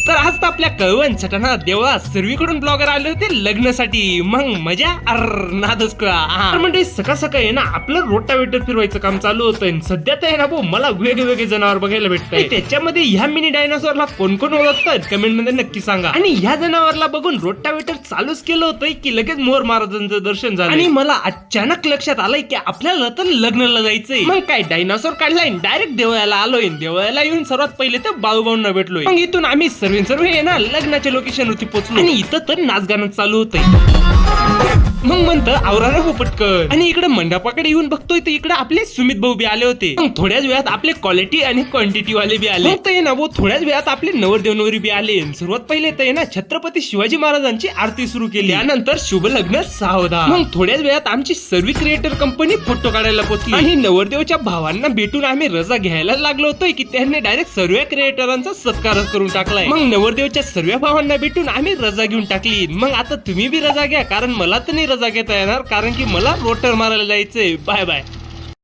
तर आज तर आपल्या कळवण सटाणा देवळा सर्वीकडून ब्लॉगर आले होते लग्नासाठी. मग मजा नादच म्हणजे सकाळ सकाळी ना आपलं रोटावेटर फिरवायचं काम चालू होतं. सध्या तर आहे ना भाऊ मला वेगवेगळे जनावर बघायला भेटतंय. त्याच्यामध्ये ह्या मिनी डायनासोरला कोण कोण ओळखतात कमेंट मध्ये नक्की सांगा. आणि ह्या जनावरला बघून रोटावेटर चालूच केलं होतं की लगेच मोर महाराजांचं दर्शन झालं. आणि मला अचानक लक्षात आलंय की आपल्याला तर लग्नाला जायचंय. मग काय डायनासोर काढलाय डायरेक्ट देवळाला आलोय. देवळाला येऊन सर्वात पहिले तर बाळूभाऊंना भेटलोय. मग इथून आम्ही सर्व ना लग्नाच्या लोकेशन वरती पोहोचलो. आणि इथं तर नाच गाणं चालू होतंय. मग म्हणतं आवराला हो पटकन. आणि इकडे मंडपाकडे येऊन बघतोय तर इकडे आपले सुमित भाऊ बी आले होते. मग थोड्याच वेळात आपले क्वालिटी आणि क्वांटिटी वाले बी आले. तर ना भाऊ थोड्याच वेळात आपले नवरदेव नवरी बी आले. सर्वात पहिले तर ना छत्रपती शिवाजी महाराजांची आरती सुरू केली. त्यानंतर शुभ लग्न सावधा. मग थोड्याच वेळात आमची सर्व क्रिएटर कंपनी फोटो काढायला पोहोचली. आणि नवरदेवच्या भावांना भेटून आम्ही रजा घ्यायला लागलो होतो की त्यांनी डायरेक्ट सर्व क्रिएटरांचा सत्कार करून टाकलाय. मग नवरदेवच्या सर्व भावांना भेटून आम्ही रजा घेऊन टाकली. मग आता तुम्ही बी रजा घ्या कारण मला तर नाही रजा घेता येणार कारण की मला रोटर मारायला जायचंय. Bye bye.